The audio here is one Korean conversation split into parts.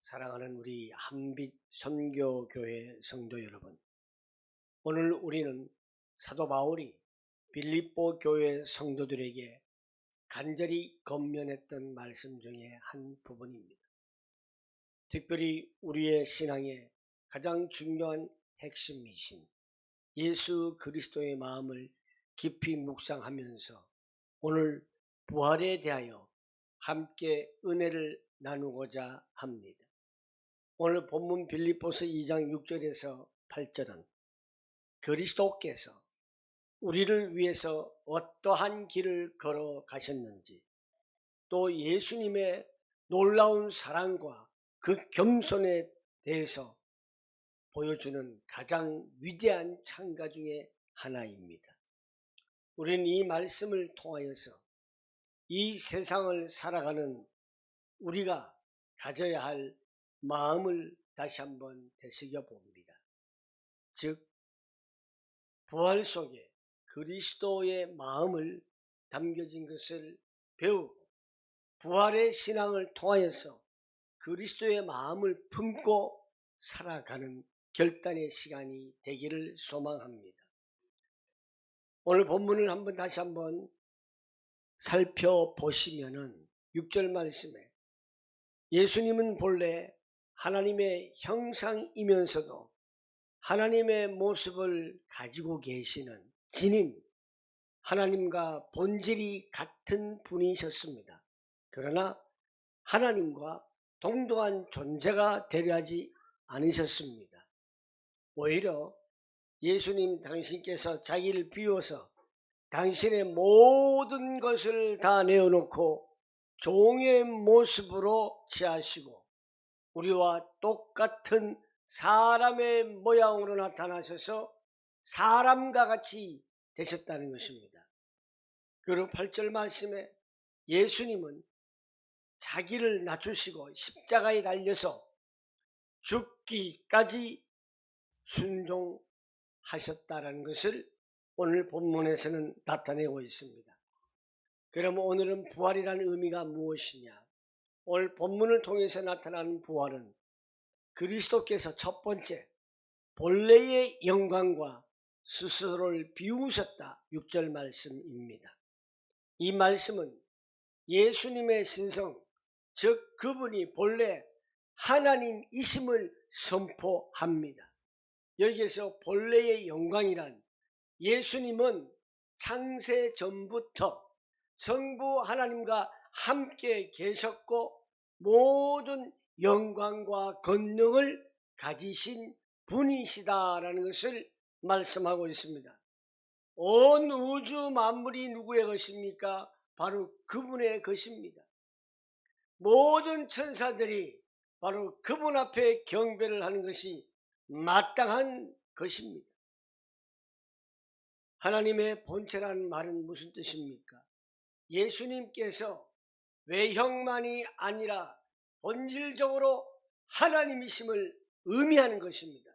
사랑하는 우리 한빛 선교교회 성도 여러분, 오늘 우리는 사도 바울이 빌립보 교회 성도들에게 간절히 권면했던 말씀 중에 한 부분입니다. 특별히 우리의 신앙의 가장 중요한 핵심이신 예수 그리스도의 마음을 깊이 묵상하면서 오늘 부활에 대하여 함께 은혜를 나누고자 합니다. 오늘 본문 빌립보서 2장 6절에서 8절은 그리스도께서 우리를 위해서 어떠한 길을 걸어가셨는지, 또 예수님의 놀라운 사랑과 그 겸손에 대해서 보여주는 가장 위대한 찬가 중에 하나입니다. 우리는 이 말씀을 통하여서 이 세상을 살아가는 우리가 가져야 할 마음을 다시 한번 되새겨 봅니다. 즉, 부활 속에 그리스도의 마음을 담겨진 것을 배우고 부활의 신앙을 통하여서 그리스도의 마음을 품고 살아가는 결단의 시간이 되기를 소망합니다. 오늘 본문을 다시 한번 살펴보시면은 6절 말씀에 예수님은 본래 하나님의 형상이면서도 하나님의 모습을 가지고 계시는 진인 하나님과 본질이 같은 분이셨습니다. 그러나 하나님과 동등한 존재가 되려 하지 않으셨습니다. 오히려 예수님 당신께서 자기를 비워서 당신의 모든 것을 다 내어놓고 종의 모습으로 취하시고 우리와 똑같은 사람의 모양으로 나타나셔서 사람과 같이 되셨다는 것입니다. 그리고 8절 말씀에 예수님은 자기를 낮추시고 십자가에 달려서 죽기까지 순종하셨다는 것을 오늘 본문에서는 나타내고 있습니다. 그러면 오늘은 부활이라는 의미가 무엇이냐? 오늘 본문을 통해서 나타나는 부활은 그리스도께서 첫 번째 본래의 영광과 스스로를 비우셨다. 6절 말씀입니다. 이 말씀은 예수님의 신성, 즉 그분이 본래 하나님이심을 선포합니다. 여기에서 본래의 영광이란 예수님은 창세 전부터 성부 하나님과 함께 계셨고 모든 영광과 권능을 가지신 분이시다라는 것을 말씀하고 있습니다. 온 우주 만물이 누구의 것입니까? 바로 그분의 것입니다. 모든 천사들이 바로 그분 앞에 경배를 하는 것이 마땅한 것입니다. 하나님의 본체라는 말은 무슨 뜻입니까? 예수님께서 외형만이 아니라 본질적으로 하나님이심을 의미하는 것입니다.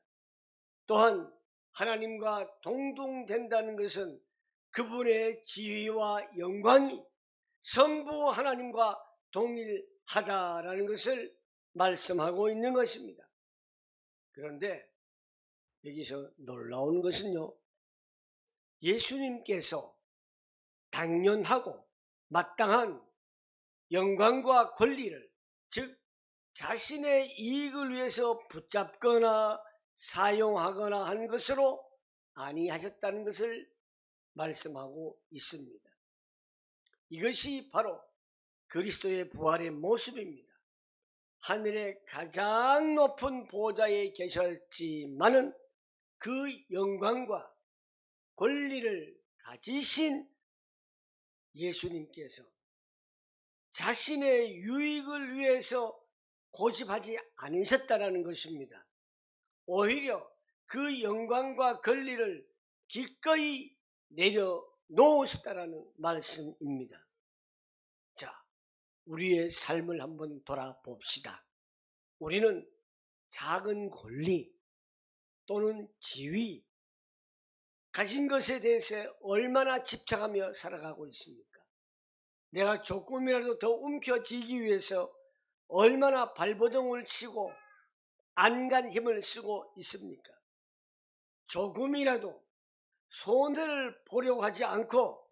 또한 하나님과 동등된다는 것은 그분의 지위와 영광이 성부 하나님과 동일하다라는 것을 말씀하고 있는 것입니다. 그런데 여기서 놀라운 것은요, 예수님께서 당연하고 마땅한 영광과 권리를, 즉 자신의 이익을 위해서 붙잡거나 사용하거나 한 것으로 아니하셨다는 것을 말씀하고 있습니다. 이것이 바로 그리스도의 부활의 모습입니다. 하늘의 가장 높은 보좌에 계셨지만은 그 영광과 권리를 가지신 예수님께서 자신의 유익을 위해서 고집하지 않으셨다는 것입니다. 오히려 그 영광과 권리를 기꺼이 내려놓으셨다는 말씀입니다. 자, 우리의 삶을 한번 돌아봅시다. 우리는 작은 권리 또는 지위, 가진 것에 대해서 얼마나 집착하며 살아가고 있습니까? 내가 조금이라도 더 움켜쥐기 위해서 얼마나 발버둥을 치고 안간 힘을 쓰고 있습니까? 조금이라도 손해를 보려고 하지 않고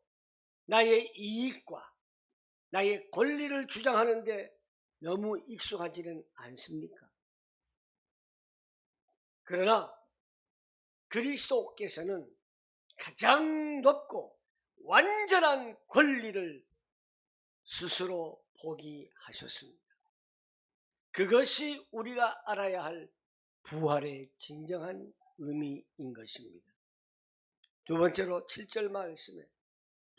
나의 이익과 나의 권리를 주장하는데 너무 익숙하지는 않습니까? 그러나 그리스도께서는 가장 높고 완전한 권리를 스스로 포기하셨습니다. 그것이 우리가 알아야 할 부활의 진정한 의미인 것입니다. 두 번째로 7절 말씀에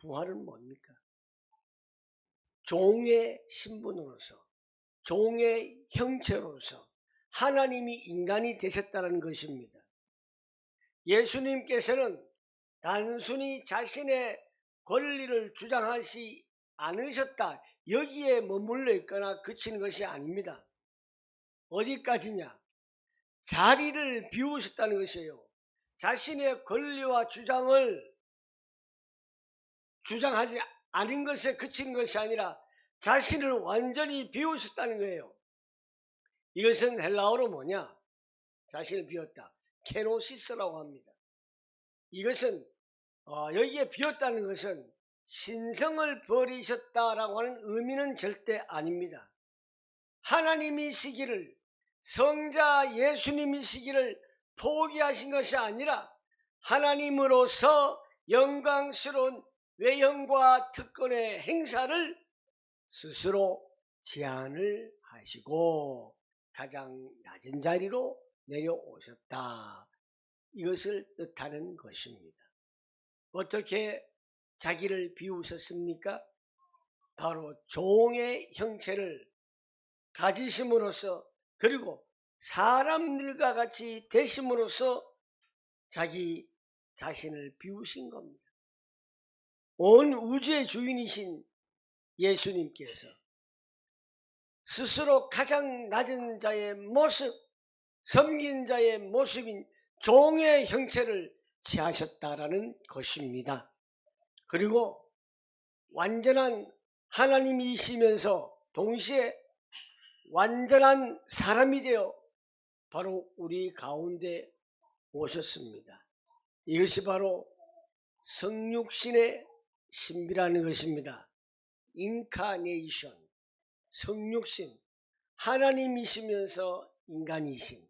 부활은 뭡니까? 종의 신분으로서, 종의 형체로서 하나님이 인간이 되셨다는 것입니다. 예수님께서는 단순히 자신의 권리를 주장하지 않으셨다, 여기에 머물러 있거나 그치는 것이 아닙니다. 어디까지냐? 자리를 비우셨다는 것이에요. 자신의 권리와 주장을 주장하지 않은 것에 그친 것이 아니라 자신을 완전히 비우셨다는 거예요. 이것은 헬라어로 뭐냐? 자신을 비웠다. 케노시스라고 합니다. 이것은 여기에 비웠다는 것은 신성을 버리셨다라고 하는 의미는 절대 아닙니다. 하나님이시기를, 성자 예수님이시기를 포기하신 것이 아니라 하나님으로서 영광스러운 외형과 특권의 행사를 스스로 제한을 하시고 가장 낮은 자리로 내려오셨다. 이것을 뜻하는 것입니다. 어떻게 자기를 비우셨습니까? 바로 종의 형체를 가지심으로써, 그리고 사람들과 같이 되심으로써 자기 자신을 비우신 겁니다. 온 우주의 주인이신 예수님께서 스스로 가장 낮은 자의 모습, 섬긴 자의 모습인 종의 형체를 취하셨다라는 것입니다. 그리고 완전한 하나님이시면서 동시에 완전한 사람이 되어 바로 우리 가운데 오셨습니다. 이것이 바로 성육신의 신비라는 것입니다. 인카네이션, 성육신, 하나님이시면서 인간이신,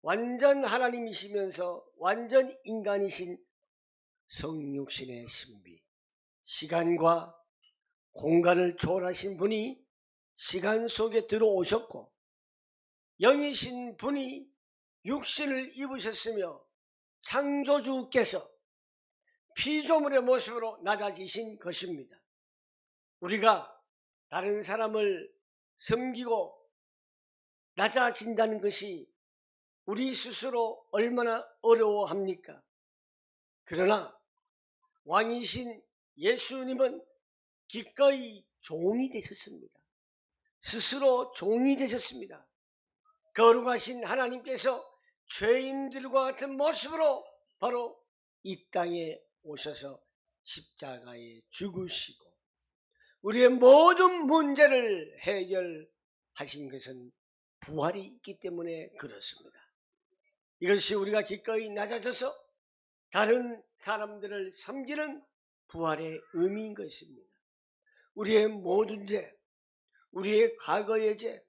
완전 하나님이시면서 완전 인간이신 성육신의 신비. 시간과 공간을 초월하신 분이 시간 속에 들어오셨고, 영이신 분이 육신을 입으셨으며 창조주께서 피조물의 모습으로 낮아지신 것입니다. 우리가 다른 사람을 섬기고 낮아진다는 것이 우리 스스로 얼마나 어려워합니까? 그러나 왕이신 예수님은 기꺼이 종이 되셨습니다. 스스로 종이 되셨습니다. 거룩하신 하나님께서 죄인들과 같은 모습으로 바로 이 땅에 오셔서 십자가에 죽으시고 우리의 모든 문제를 해결하신 것은 부활이 있기 때문에 그렇습니다. 이것이 우리가 기꺼이 낮아져서 다른 사람들을 섬기는 부활의 의미인 것입니다. 우리의 모든 죄, 우리의 과거의 죄,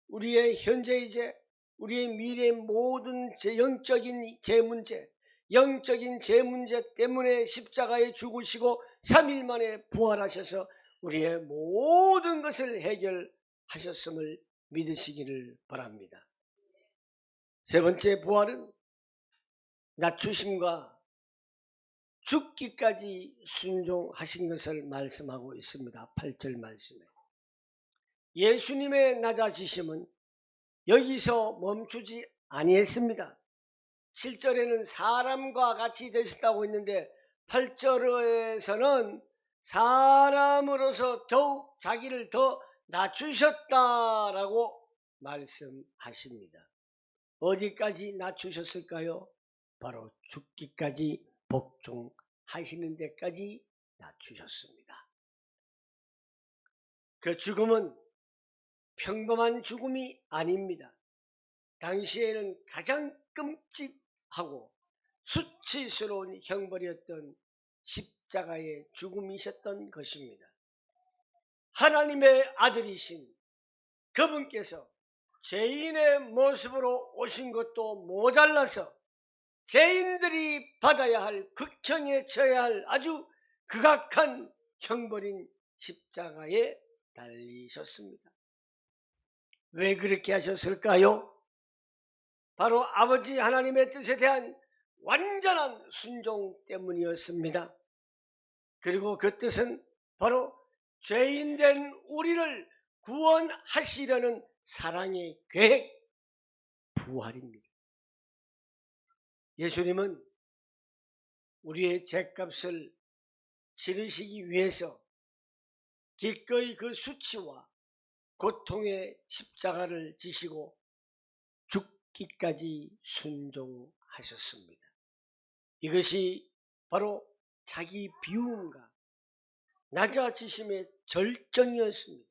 우리의 현재의 죄, 우리의 미래의 모든 영적인 죄 문제, 영적인 죄 문제 때문에 십자가에 죽으시고 3일 만에 부활하셔서 우리의 모든 것을 해결하셨음을 믿으시기를 바랍니다. 세 번째 부활은 낮추심과 죽기까지 순종하신 것을 말씀하고 있습니다. 8절 말씀에. 예수님의 낮아지심은 여기서 멈추지 아니했습니다. 7절에는 사람과 같이 되셨다고 했는데 8절에서는 사람으로서 더욱 자기를 더 낮추셨다라고 말씀하십니다. 어디까지 낮추셨을까요? 바로 죽기까지 복종하시는 데까지 낮추셨습니다. 그 죽음은 평범한 죽음이 아닙니다. 당시에는 가장 끔찍하고 수치스러운 형벌이었던 십자가의 죽음이셨던 것입니다. 하나님의 아들이신 그분께서 죄인의 모습으로 오신 것도 모자라서 죄인들이 받아야 할 극형에 처해야 할 아주 극악한 형벌인 십자가에 달리셨습니다. 왜 그렇게 하셨을까요? 바로 아버지 하나님의 뜻에 대한 완전한 순종 때문이었습니다. 그리고 그 뜻은 바로 죄인된 우리를 구원하시려는 사랑의 계획, 부활입니다. 예수님은 우리의 죄값을 치르시기 위해서 기꺼이 그 수치와 고통의 십자가를 지시고 죽기까지 순종하셨습니다. 이것이 바로 자기 비움과 낮아지심의 절정이었습니다.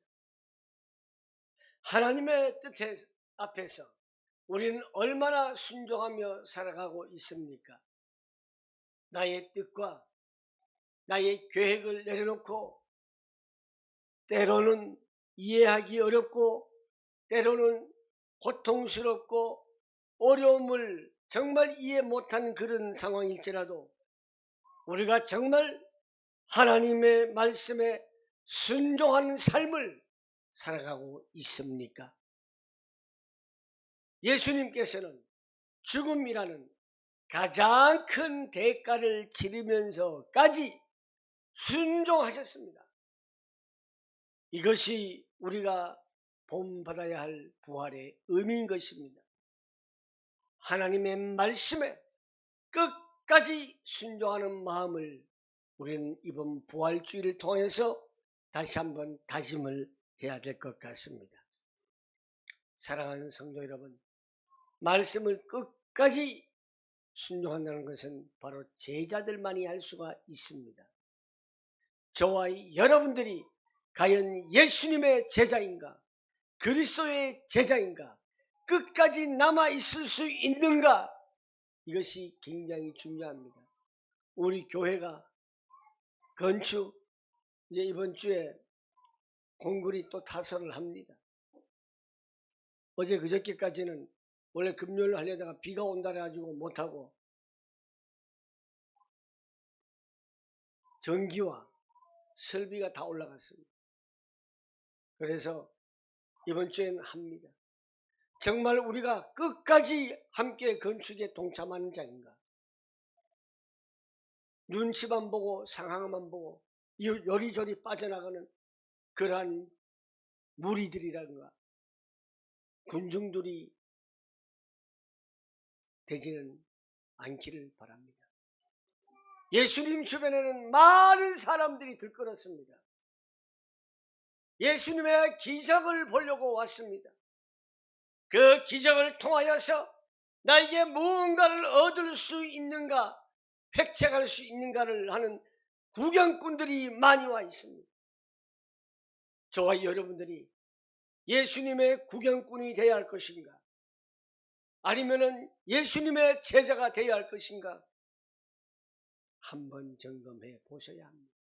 하나님의 뜻 앞에서 우리는 얼마나 순종하며 살아가고 있습니까? 나의 뜻과 나의 계획을 내려놓고 때로는 이해하기 어렵고 때로는 고통스럽고 어려움을 정말 이해 못하는 그런 상황일지라도 우리가 정말 하나님의 말씀에 순종하는 삶을 살아가고 있습니까? 예수님께서는 죽음이라는 가장 큰 대가를 치르면서까지 순종하셨습니다. 이것이 우리가 본받아야 할 부활의 의미인 것입니다. 하나님의 말씀에 끝까지 순종하는 마음을 우리는 이번 부활주의를 통해서 다시 한번 다짐을 해야 될 것 같습니다. 사랑하는 성도 여러분, 말씀을 끝까지 순종한다는 것은 바로 제자들만이 할 수가 있습니다. 저와 여러분들이 과연 예수님의 제자인가, 그리스도의 제자인가, 끝까지 남아 있을 수 있는가, 이것이 굉장히 중요합니다. 우리 교회가 건축 이제 이번 주에 공구리 또 타설을 합니다. 어제 그저께까지는 원래 금요일로 하려다가 비가 온다 해가지고 못하고 전기와 설비가 다 올라갔습니다. 그래서 이번 주에는 합니다. 정말 우리가 끝까지 함께 건축에 동참하는 자인가? 눈치만 보고 상황만 보고 요리조리 빠져나가는 그러한 무리들이라든가 군중들이 되지는 않기를 바랍니다. 예수님 주변에는 많은 사람들이 들끓었습니다. 예수님의 기적을 보려고 왔습니다. 그 기적을 통하여서 나에게 무언가를 얻을 수 있는가, 획책할 수 있는가를 하는 구경꾼들이 많이 와 있습니다. 저와 여러분들이 예수님의 구경꾼이 되어야 할 것인가, 아니면은 예수님의 제자가 되어야 할 것인가, 한번 점검해 보셔야 합니다.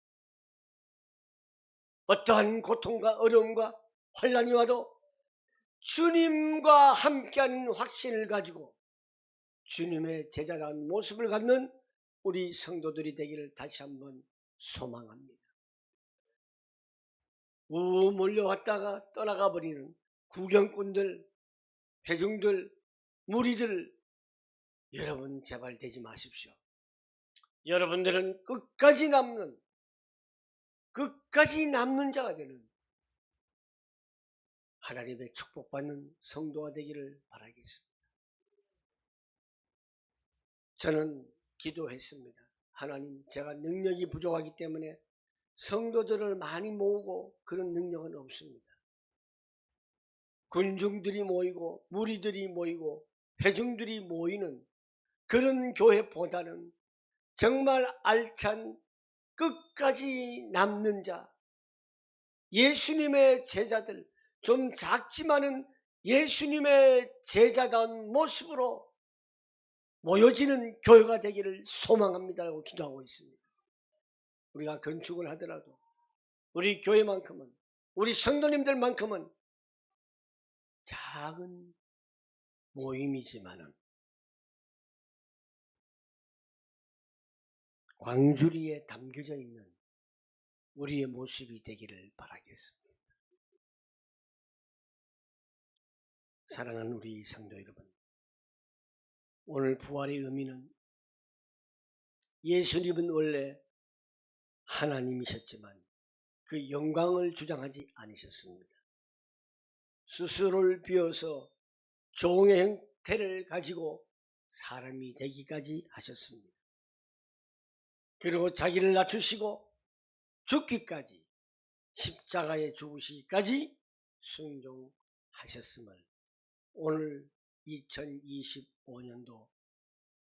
어떠한 고통과 어려움과 환난이 와도 주님과 함께하는 확신을 가지고 주님의 제자다운 모습을 갖는 우리 성도들이 되기를 다시 한번 소망합니다. 우 몰려왔다가 떠나가 버리는 구경꾼들, 회중들, 무리들, 여러분 제발 되지 마십시오. 여러분들은 끝까지 남는 자가 되는 하나님의 축복받는 성도가 되기를 바라겠습니다. 저는 기도했습니다. 하나님, 제가 능력이 부족하기 때문에 성도들을 많이 모으고 그런 능력은 없습니다. 군중들이 모이고 무리들이 모이고 회중들이 모이는 그런 교회보다는 정말 알찬 끝까지 남는 자, 예수님의 제자들, 좀 작지만은 예수님의 제자다운 모습으로 모여지는 교회가 되기를 소망합니다라고 기도하고 있습니다. 우리가 건축을 하더라도 우리 교회만큼은, 우리 성도님들만큼은 작은 모임이지만은 광주리에 담겨져 있는 우리의 모습이 되기를 바라겠습니다. 사랑하는 우리 성도 여러분, 오늘 부활의 의미는 예수님은 원래 하나님이셨지만 그 영광을 주장하지 않으셨습니다. 스스로를 비워서 종의 형태를 가지고 사람이 되기까지 하셨습니다. 그리고 자기를 낮추시고 죽기까지, 십자가에 죽으시기까지 순종하셨음을 오늘 2025년도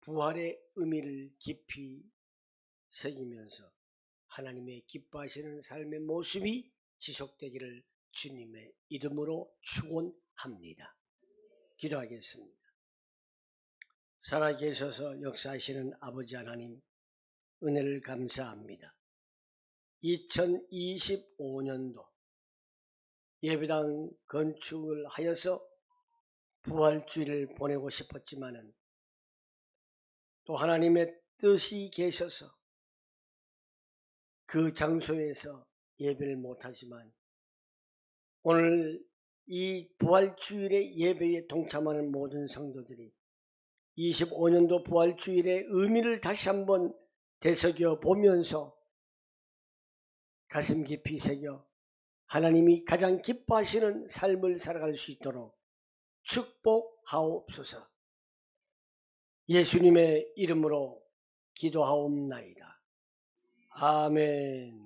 부활의 의미를 깊이 새기면서 하나님의 기뻐하시는 삶의 모습이 지속되기를 주님의 이름으로 축원합니다. 기도하겠습니다. 살아계셔서 역사하시는 아버지 하나님, 은혜를 감사합니다. 2025년도 예배당 건축을 하여서 부활주일을 보내고 싶었지만은 또 하나님의 뜻이 계셔서 그 장소에서 예배를 못하지만 오늘 이 부활주일의 예배에 동참하는 모든 성도들이 25년도 부활주일의 의미를 다시 한번 되새겨 보면서 가슴 깊이 새겨 하나님이 가장 기뻐하시는 삶을 살아갈 수 있도록 축복하옵소서. 예수님의 이름으로 기도하옵나이다. 아멘.